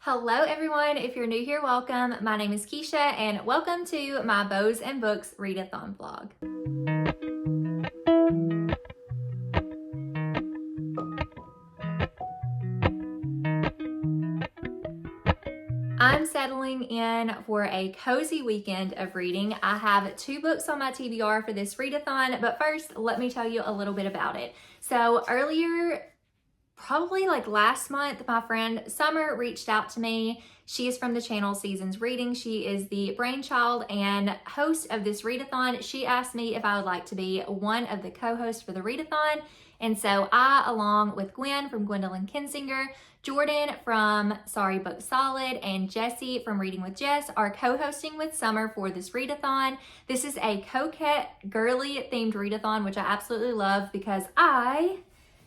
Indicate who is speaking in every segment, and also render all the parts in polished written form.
Speaker 1: Hello everyone, if you're new here, welcome. My name is Keisha and welcome to my Bows and Books readathon vlog. I'm settling in for a cozy weekend of reading. I have 2 books on my TBR for this readathon, but first let me tell you a little bit about it. So earlier, probably like last month, my friend Summer reached out to me. She is from the channel Seasons Reading. She is the brainchild and host of this readathon. She asked me if I would like to be one of the co-hosts for the readathon. And so I, along with Gwen from Gwendolyn Kinsinger, Jordan from Sorry Book Solid, and Jessie from Reading with Jess are co-hosting with Summer for this readathon. This is a coquette, girly themed readathon, which I absolutely love because I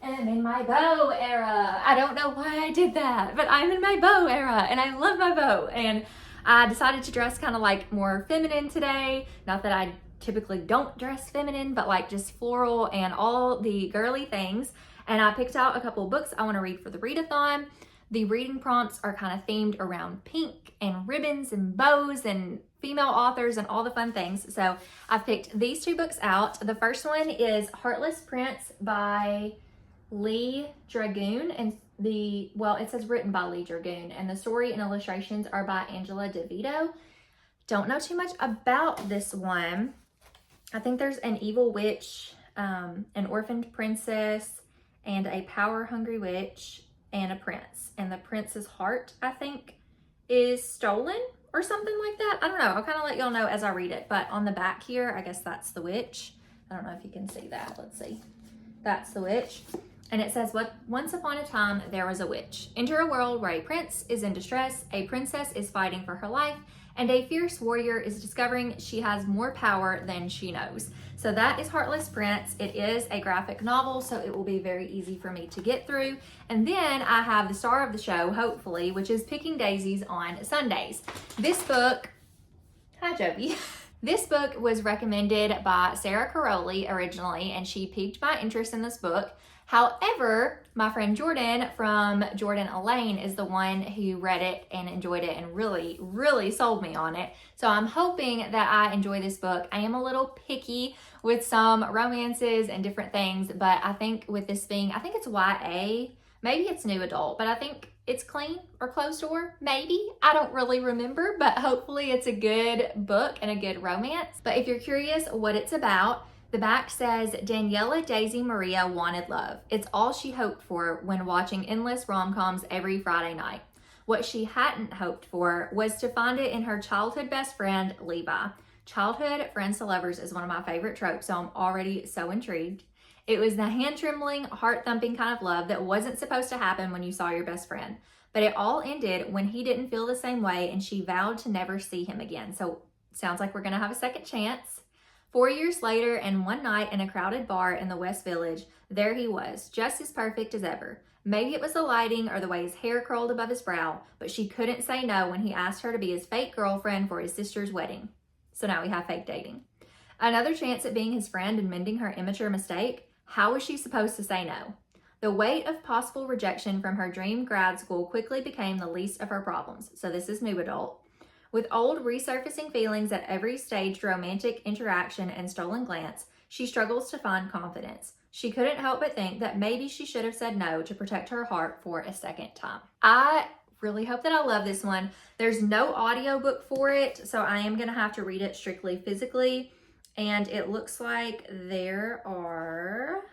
Speaker 1: am in my bow era. I don't know why I did that, but I'm in my bow era and I love my bow. And I decided to dress kind of like more feminine today. Not that I typically don't dress feminine, but like just floral and all the girly things. And I picked out a couple of books I want to read for the readathon. The reading prompts are kind of themed around pink and ribbons and bows and female authors and all the fun things. So I've picked these 2 books out. The first one is Heartless Prince by Lee Dragoon, and it says written by Lee Dragoon, and the story and illustrations are by Angela DeVito. Don't know too much about this one. I think there's an evil witch, an orphaned princess, and a power-hungry witch, and a prince. And the prince's heart, I think, is stolen or something like that. I don't know. I'll kind of let y'all know as I read it. But on the back here, I guess that's the witch. I don't know if you can see that. Let's see. That's the witch. And it says, once upon a time, there was a witch. Enter a world where a prince is in distress, a princess is fighting for her life, and a fierce warrior is discovering she has more power than she knows. So that is Heartless Prince. It is a graphic novel, so it will be very easy for me to get through. And then I have the star of the show, hopefully, which is Picking Daisies on Sundays. This book, hi Joby. This book was recommended by Sarah Caroli originally, and she piqued my interest in this book. However, my friend Jordan from Jordan Elaine is the one who read it and enjoyed it and really, really sold me on it. So I'm hoping that I enjoy this book. I am a little picky with some romances and different things, but I think with this being, I think it's YA, maybe it's new adult, but I think it's clean or closed door, maybe. I don't really remember, but hopefully it's a good book and a good romance. But if you're curious what it's about, the back says, Daniela Daisy Maria wanted love. It's all she hoped for when watching endless rom-coms every Friday night. What she hadn't hoped for was to find it in her childhood best friend, Levi. Childhood friends to lovers is one of my favorite tropes, so I'm already so intrigued. It was the hand-trembling, heart-thumping kind of love that wasn't supposed to happen when you saw your best friend. But it all ended when he didn't feel the same way and she vowed to never see him again. So sounds like we're gonna have a second chance. 4 years later, and one night in a crowded bar in the West Village, there he was, just as perfect as ever. Maybe it was the lighting or the way his hair curled above his brow, but she couldn't say no when he asked her to be his fake girlfriend for his sister's wedding. So now we have fake dating. Another chance at being his friend and mending her immature mistake? How was she supposed to say no? The weight of possible rejection from her dream grad school quickly became the least of her problems. So this is new adult. With old resurfacing feelings at every staged romantic interaction and stolen glance, she struggles to find confidence. She couldn't help but think that maybe she should have said no to protect her heart for a second time. I really hope that I love this one. There's no audiobook for it, so I am gonna have to read it strictly physically. And it looks like there are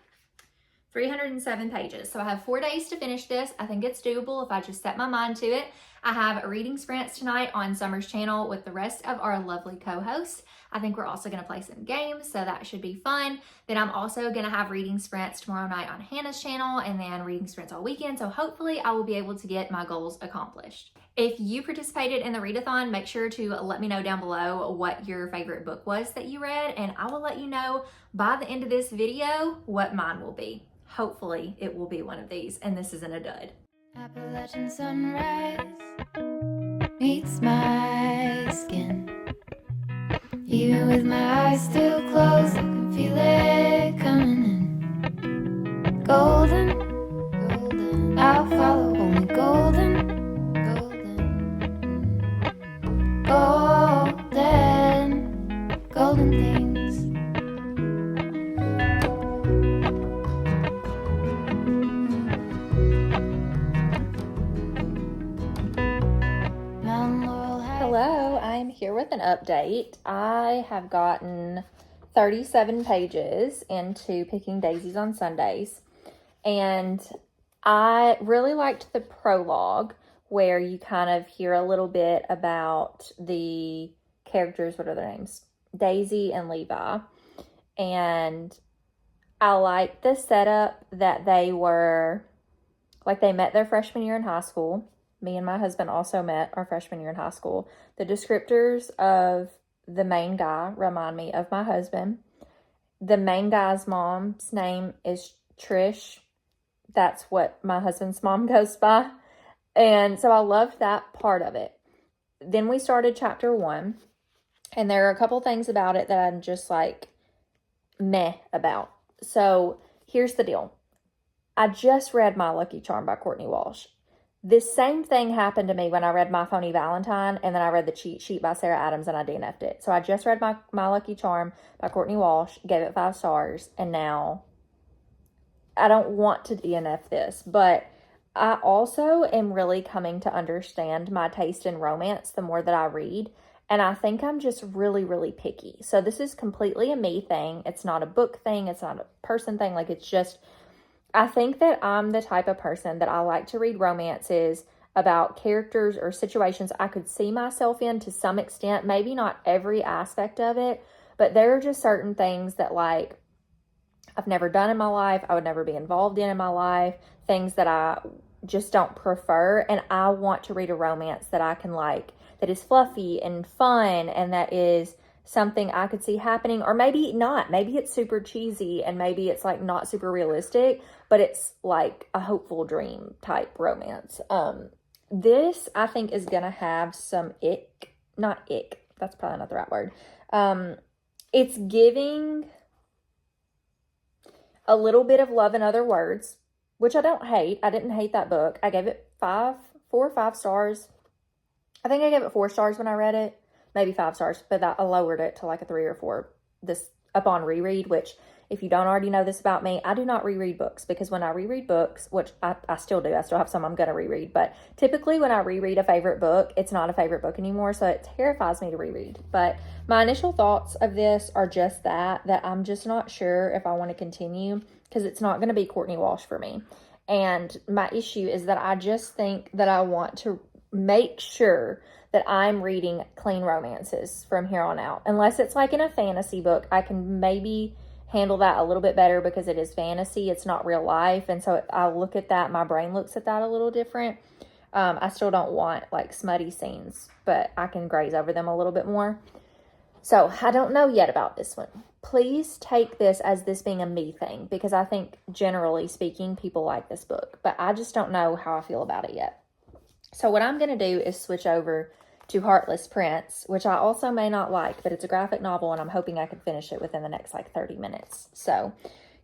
Speaker 1: 307 pages. So I have 4 days to finish this. I think it's doable if I just set my mind to it. I have a reading sprints tonight on Summer's channel with the rest of our lovely co-hosts. I think we're also going to play some games, so that should be fun. Then I'm also going to have reading sprints tomorrow night on Hannah's channel and then reading sprints all weekend. So hopefully I will be able to get my goals accomplished. If you participated in the readathon, make sure to let me know down below what your favorite book was that you read, and I will let you know by the end of this video what mine will be. Hopefully it will be one of these, and this isn't a dud.
Speaker 2: Appalachian sunrise meets my skin. Even with my eyes still closed, I can feel it coming in. Golden, golden, I'll follow only golden, golden.
Speaker 1: I'm here with an update. I have gotten 37 pages into Picking Daisies on Sundays, and I really liked the prologue where you kind of hear a little bit about the characters. What are their names? Daisy and Levi. And I like the setup that they were, like, they met their freshman year in high school. Me and my husband also met our freshman year in high school. The descriptors of the main guy remind me of my husband. The main guy's mom's name is Trish. That's what my husband's mom goes by. And so I loved that part of it. Then we started chapter 1. And there are a couple things about it that I'm just like meh about. So here's the deal. I just read My Lucky Charm by Courtney Walsh. This same thing happened to me when I read My Phony Valentine, and then I read The Cheat Sheet by Sarah Adams, and I DNF'd it. So I just read My Lucky Charm by Courtney Walsh, gave it 5 stars, and now I don't want to DNF this, but I also am really coming to understand my taste in romance the more that I read, and I think I'm just really, really picky. So this is completely a me thing. It's not a book thing. It's not a person thing. Like, it's just, I think that I'm the type of person that I like to read romances about characters or situations I could see myself in to some extent, maybe not every aspect of it, but there are just certain things that, like, I've never done in my life, I would never be involved in my life, things that I just don't prefer, and I want to read a romance that I can like, that is fluffy and fun, and that is something I could see happening, or maybe not. Maybe it's super cheesy, and maybe it's like not super realistic, but it's like a hopeful dream type romance. This I think is gonna have some not ick. That's probably not the right word. It's giving a little bit of Love in Other Words, which I don't hate. I didn't hate that book. I gave it 4 or 5 stars. I think I gave it 4 stars when I read it. Maybe 5 stars, but I lowered it to like a 3 or 4 this upon reread, which, if you don't already know this about me, I do not reread books, because when I reread books, which I still do, I still have some I'm going to reread, but typically when I reread a favorite book, it's not a favorite book anymore, so it terrifies me to reread. But my initial thoughts of this are just that I'm just not sure if I want to continue, because it's not going to be Courtney Walsh for me. And my issue is that I just think that I want to make sure that I'm reading clean romances from here on out. Unless it's like in a fantasy book, I can maybe handle that a little bit better because it is fantasy. It's not real life. And so I look at that, my brain looks at that a little different. I still don't want like smutty scenes, but I can graze over them a little bit more. So I don't know yet about this one. Please take this as this being a me thing, because I think generally speaking, people like this book, but I just don't know how I feel about it yet. So what I'm going to do is switch over to Heartless Prince, which I also may not like, but it's a graphic novel, and I'm hoping I can finish it within the next like 30 minutes. So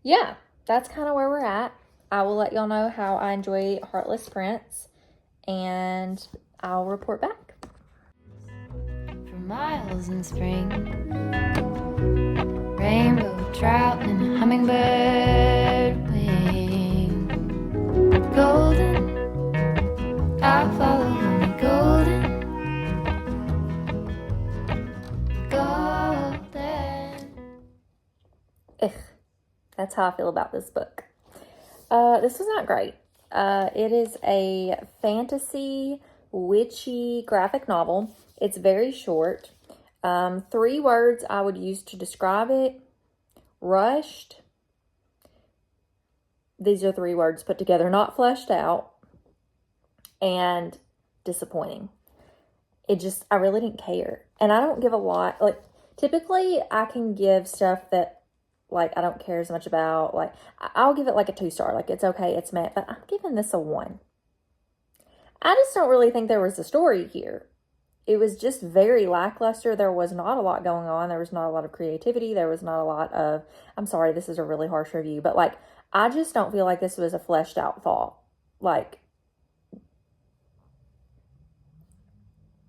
Speaker 1: yeah, that's kind of where we're at. I will let y'all know how I enjoy Heartless Prince, and I'll report back.
Speaker 2: For miles in spring, rainbow trout and a hummingbird wing, golden, I'll follow only golden.
Speaker 1: That's how I feel about this book. This was not great. It is a fantasy, witchy graphic novel. It's very short. 3 words I would use to describe it: rushed. These are 3 words put together, not fleshed out, and disappointing. I really didn't care. And I don't give a lot. Like, typically I can give stuff that, like, I don't care as much about. Like, I'll give it like a 2 star. Like, it's okay, it's met. But I'm giving this a 1. I just don't really think there was a story here. It was just very lackluster. There was not a lot going on. There was not a lot of creativity. There was not a lot of, I'm sorry, this is a really harsh review, but like, I just don't feel like this was a fleshed out thought. Like,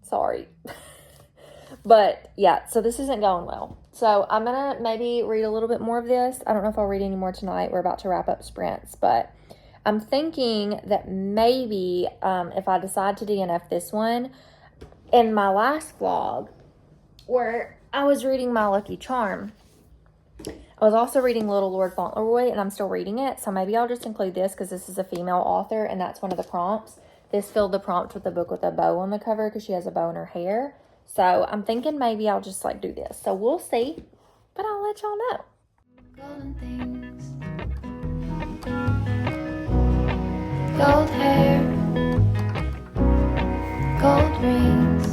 Speaker 1: sorry. But yeah, so this isn't going well. So I'm going to maybe read a little bit more of this. I don't know if I'll read any more tonight. We're about to wrap up sprints, but I'm thinking that maybe if I decide to DNF this one, in my last vlog where I was reading My Lucky Charm. I was also reading Little Lord Fauntleroy, and I'm still reading it, so maybe I'll just include this because this is a female author, and that's one of the prompts. This filled the prompt with a book with a bow on the cover because she has a bow in her hair. So I'm thinking maybe I'll just like do this. So we'll see, but I'll let y'all know.
Speaker 2: Golden things, gold hair, gold rings,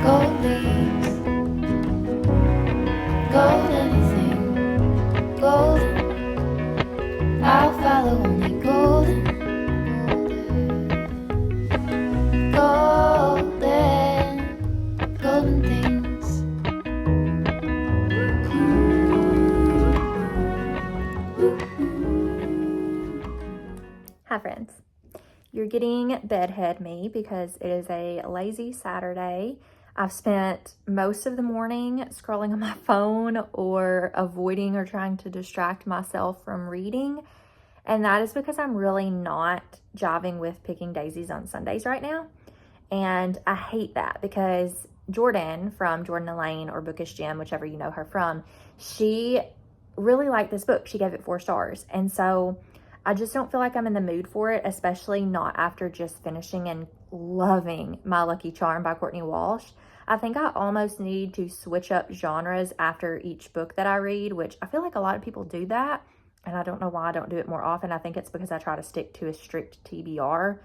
Speaker 2: gold leaves, gold anything, golden. I'll follow only golden, golden, golden things.
Speaker 1: Hi friends, you're getting bedhead me because it is a lazy Saturday. I've spent most of the morning scrolling on my phone or avoiding or trying to distract myself from reading. And that is because I'm really not jiving with picking daisies on Sundays right now. And I hate that because Jordan from Jordan Elaine or Bookish Gem, whichever you know her from, she really liked this book. She gave it 4 stars. And so I just don't feel like I'm in the mood for it, especially not after just finishing and loving My Lucky Charm by Courtney Walsh. I think I almost need to switch up genres after each book that I read, which I feel like a lot of people do that. And I don't know why I don't do it more often. I think it's because I try to stick to a strict TBR.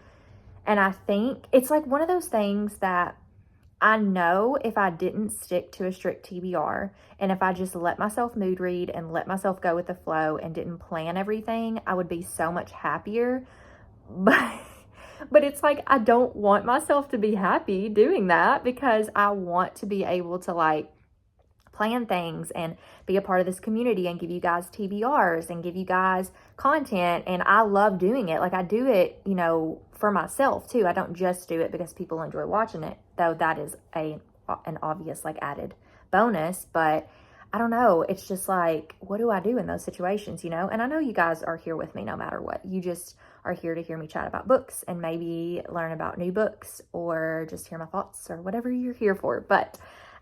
Speaker 1: And I think it's like one of those things that I know if I didn't stick to a strict TBR and if I just let myself mood read and let myself go with the flow and didn't plan everything, I would be so much happier. But it's like I don't want myself to be happy doing that because I want to be able to like plan things and be a part of this community and give you guys TBRs and give you guys content. And I love doing it. Like I do it, you know, for myself too. I don't just do it because people enjoy watching it, though that is an obvious like added bonus. But I don't know. It's just like, what do I do in those situations, you know? And I know you guys are here with me no matter what. You just are here to hear me chat about books and maybe learn about new books or just hear my thoughts or whatever you're here for. But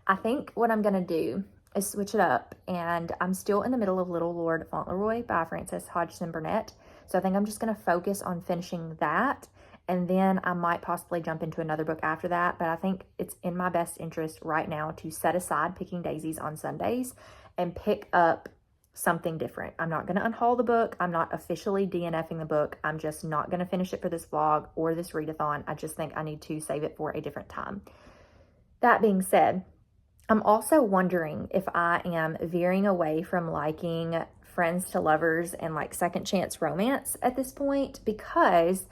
Speaker 1: I think what I'm going to do is switch it up, and I'm still in the middle of Little Lord Fauntleroy by Frances Hodgson Burnett. So I think I'm just going to focus on finishing that, and then I might possibly jump into another book after that. But I think it's in my best interest right now to set aside picking daisies on Sundays and pick up something different. I'm not going to unhaul the book. I'm not officially DNFing the book. I'm just not going to finish it for this vlog or this readathon. I just think I need to save it for a different time. That being said, I'm also wondering if I am veering away from liking friends to lovers and like second chance romance at this point, because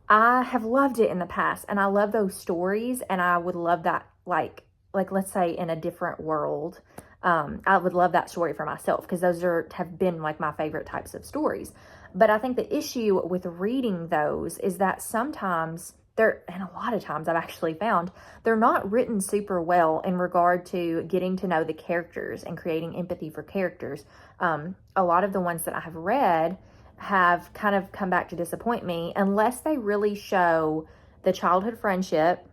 Speaker 1: I have loved it in the past and I love those stories, and I would love that like let's say in a different world. I would love that story for myself because those have been like my favorite types of stories. But I think the issue with reading those is that sometimes and a lot of times I've actually found they're not written super well in regard to getting to know the characters and creating empathy for characters. A lot of the ones that I have read have kind of come back to disappoint me unless they really show the childhood friendship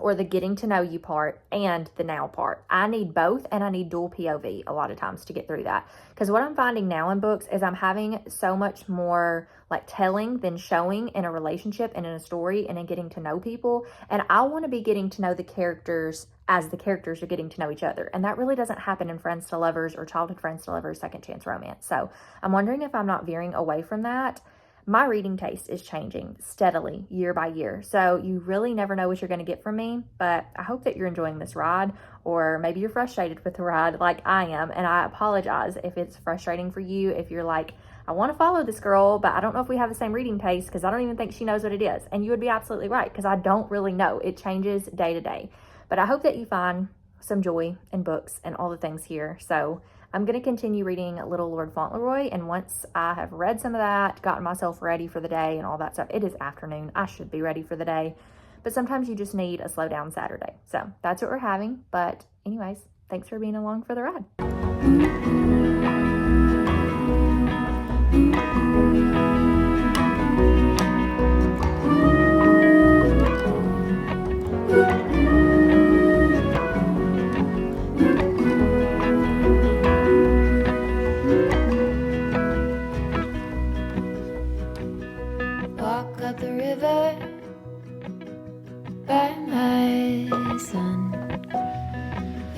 Speaker 1: or the getting to know you part and the now part. I need both, and I need dual POV a lot of times to get through that. Because what I'm finding now in books is I'm having so much more like telling than showing in a relationship and in a story and in getting to know people. And I want to be getting to know the characters as the characters are getting to know each other. And that really doesn't happen in friends to lovers or childhood friends to lovers, second chance romance. So I'm wondering if I'm not veering away from that. My reading taste is changing steadily year by year. So you really never know what you're going to get from me, but I hope that you're enjoying this ride, or maybe you're frustrated with the ride like I am. And I apologize if it's frustrating for you. If you're like, I want to follow this girl, but I don't know if we have the same reading taste because I don't even think she knows what it is. And you would be absolutely right, because I don't really know. It changes day to day. But I hope that you find some joy in books and all the things here. So I'm going to continue reading Little Lord Fauntleroy, and once I have read some of that, gotten myself ready for the day and all that stuff, it is afternoon. I should be ready for the day, but sometimes you just need a slow down Saturday. So that's what we're having. But anyways, thanks for being along for the ride.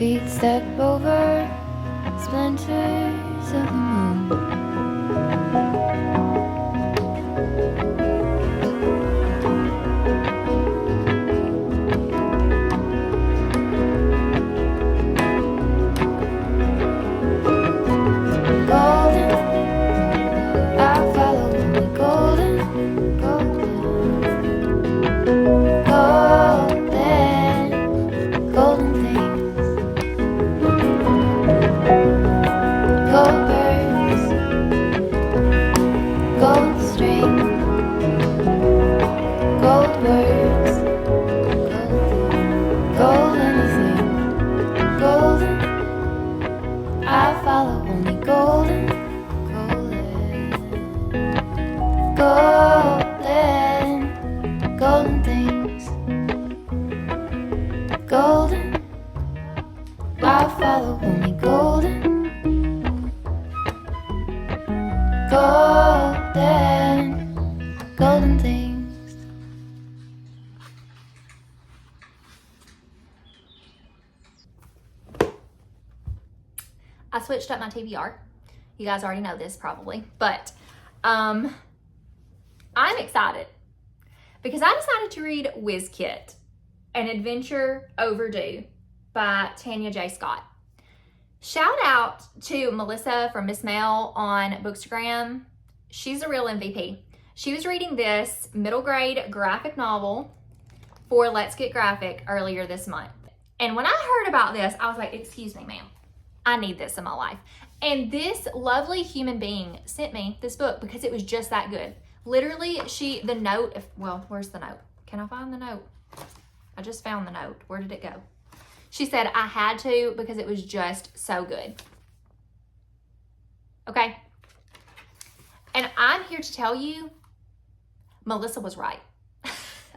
Speaker 2: feet step over splinters of the moon. Golden, I follow only golden, golden, golden things. Gold birds, gold string, gold words, gold anything, golden. I follow only golden, golden, golden things, golden. I follow only golden, golden, golden things.
Speaker 1: I switched up my TBR. You guys already know this probably, but I'm excited because I decided to read Whiz Kit, An Adventure Overdue by Tanya J. Scott. Shout out to Melissa from Miss Mel on Bookstagram. She's a real MVP. She was reading this middle grade graphic novel for Let's Get Graphic earlier this month. And when I heard about this, I was like, excuse me, ma'am, I need this in my life. And this lovely human being sent me this book because it was just that good. Literally, the note, where's the note? Can I find the note? I just found the note. Where did it go? She said I had to because it was just so good. Okay. And I'm here to tell you, Melissa was right.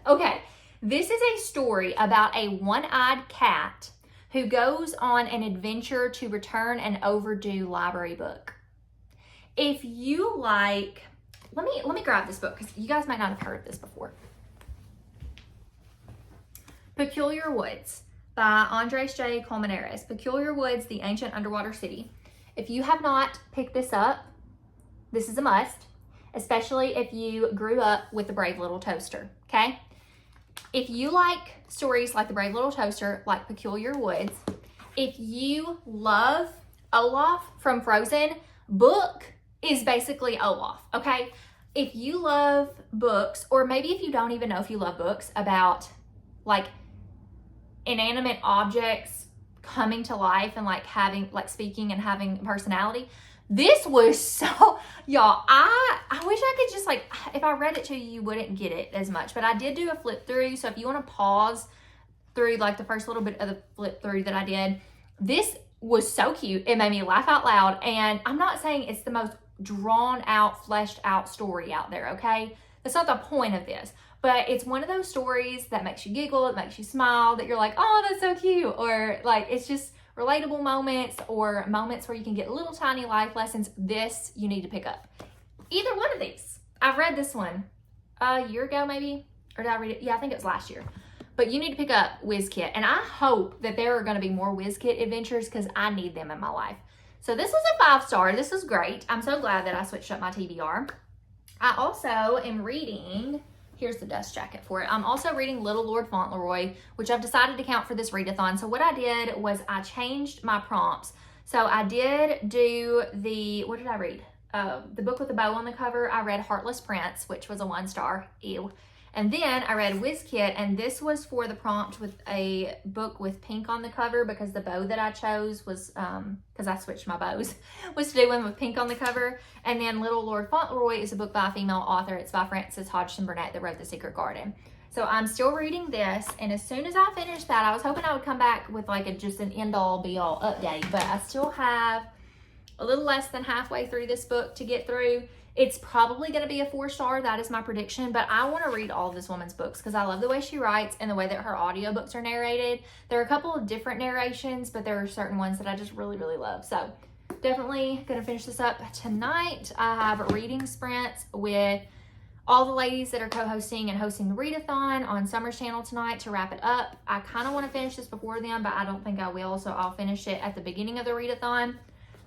Speaker 1: Okay. This is a story about a one-eyed cat who goes on an adventure to return an overdue library book. If you like, let me grab this book because you guys might not have heard of this before. Peculiar Woods by Andres J. Colmenares. Peculiar Woods, the Ancient Underwater City. If you have not picked this up, this is a must, especially if you grew up with The Brave Little Toaster, okay? If you like stories like The Brave Little Toaster, like Peculiar Woods, if you love Olaf from Frozen, book is basically Olaf, okay? If you love books, or maybe if you don't even know if you love books about like inanimate objects coming to life and like having, like speaking and having personality, this was so, y'all, I wish I could just like, if I read it to you, you wouldn't get it as much, but I did do a flip through. So if you want to pause through like the first little bit of the flip through that I did, this was so cute. It made me laugh out loud. And I'm not saying it's the most drawn out, fleshed out story out there, okay? That's not the point of this, but it's one of those stories that makes you giggle, it makes you smile, that you're like, oh, that's so cute. Or like, it's just relatable moments or moments where you can get little tiny life lessons. This you need to pick up. Either one of these. I've read this one a year ago maybe, or did I read it? Yeah, I think it was last year. But you need to pick up Whiz Kit, and I hope that there are going to be more Whiz Kit adventures because I need them in my life. So this was a 5-star. This is great. I'm so glad that I switched up my TBR. I also am reading, here's the dust jacket for it. I'm also reading Little Lord Fauntleroy, which I've decided to count for this readathon. So what I did was I changed my prompts. So I did do what did I read? The book with the bow on the cover. I read Heartless Prince, which was a 1-star. Ew. And then I read Whiz Kit, and this was for the prompt with a book with pink on the cover because the bow that I chose was, because I switched my bows, was to do one with pink on the cover. And then Little Lord Fauntleroy is a book by a female author. It's by Frances Hodgson Burnett that wrote The Secret Garden. So I'm still reading this, and as soon as I finish that, I was hoping I would come back with like just an end-all be-all update, but I still have a little less than halfway through this book to get through. It's probably going to be a 4-star. That is my prediction. But I want to read all of this woman's books because I love the way she writes and the way that her audiobooks are narrated. There are a couple of different narrations, but there are certain ones that I just really, really love. So definitely going to finish this up tonight. I have reading sprints with all the ladies that are co-hosting and hosting the readathon on Summer's channel tonight to wrap it up. I kind of want to finish this before then, but I don't think I will, so I'll finish it at the beginning of the readathon.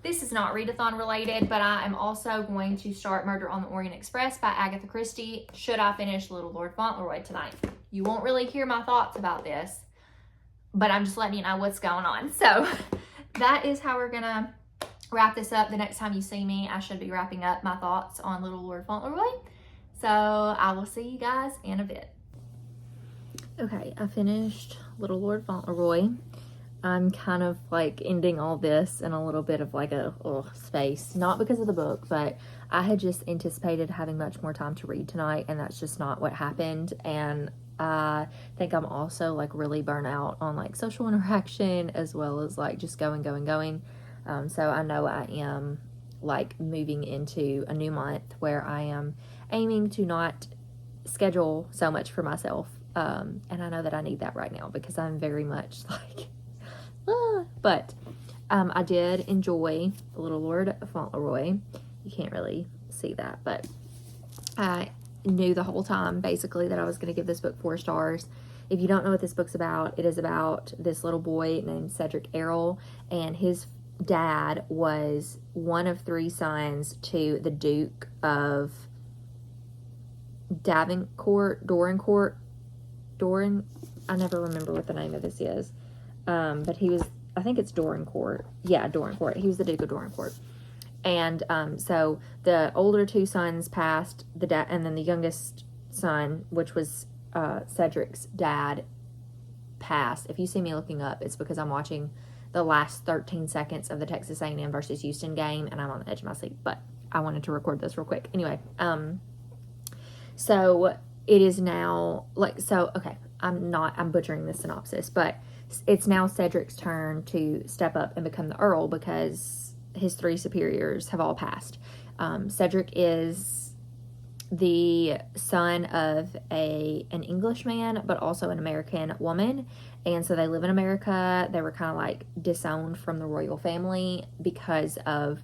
Speaker 1: This is not readathon related, but I am also going to start Murder on the Orient Express by Agatha Christie should I finish Little Lord Fauntleroy tonight. You won't really hear my thoughts about this, but I'm just letting you know what's going on. So that is how we're gonna wrap this up. The next time you see me, I should be wrapping up my thoughts on Little Lord Fauntleroy. So I will see you guys in a bit. Okay, I finished Little Lord Fauntleroy. I'm kind of like ending all this in a little bit of like a space, not because of the book, but I had just anticipated having much more time to read tonight, and that's just not what happened. And I think I'm also like really burnt out on like social interaction as well as like just going. So I know I am like moving into a new month where I am aiming to not schedule so much for myself. And I know that I need that right now because I'm very much like, but I did enjoy Little Lord Fauntleroy. You can't really see that, but I knew the whole time basically that I was going to give this book 4 stars. If you don't know what this book's about, it is about this little boy named Cedric Errol, and his dad was one of 3 sons to the Duke of Dorincourt. I never remember what the name of this is. But he was, I think it's Dorincourt. Yeah, Dorincourt. He was the Duke of Dorincourt. And so the older 2 sons passed, and then the youngest son, which was Cedric's dad, passed. If you see me looking up, it's because I'm watching the last 13 seconds of the Texas A&M versus Houston game, and I'm on the edge of my seat. But I wanted to record this real quick. Anyway, so it is now, okay, I'm butchering the synopsis, but it's now Cedric's turn to step up and become the Earl because his 3 superiors have all passed. Cedric is the son of an Englishman, but also an American woman. And so they live in America. They were kind of like disowned from the royal family because of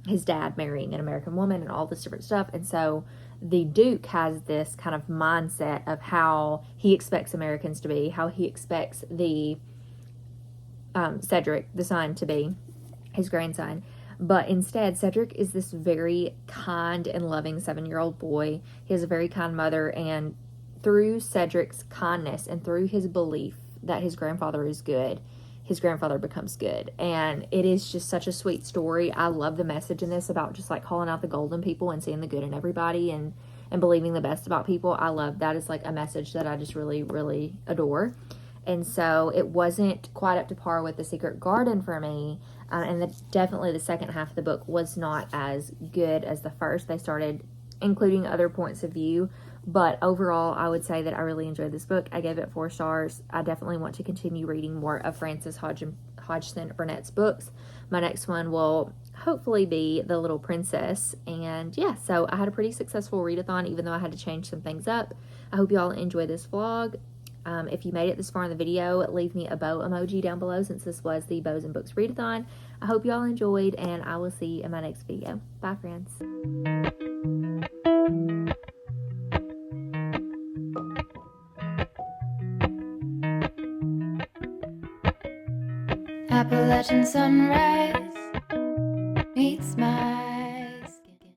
Speaker 1: his dad marrying an American woman and all this different stuff. And so the Duke has this kind of mindset of how he expects Americans to be, how he expects the Cedric, the son, to be, his grandson. But instead, Cedric is this very kind and loving 7-year-old boy. He has a very kind mother, and through Cedric's kindness and through his belief that his grandfather is good, his grandfather becomes good. And it is just such a sweet story. I love the message in this about just like calling out the golden people and seeing the good in everybody and believing the best about people. I love that. Is like a message that I just really, really adore. And so it wasn't quite up to par with The Secret Garden for me. And definitely the second half of the book was not as good as the first. They started including other points of view. But overall, I would say that I really enjoyed this book. I gave it 4 stars. I definitely want to continue reading more of Frances Hodgson Burnett's books. My next one will hopefully be The Little Princess. And yeah, so I had a pretty successful readathon, even though I had to change some things up. I hope you all enjoy this vlog. If you made it this far in the video, leave me a bow emoji down below since this was the Bows and Books readathon. I hope you all enjoyed, and I will see you in my next video. Bye, friends.
Speaker 2: Appalachian sunrise meets my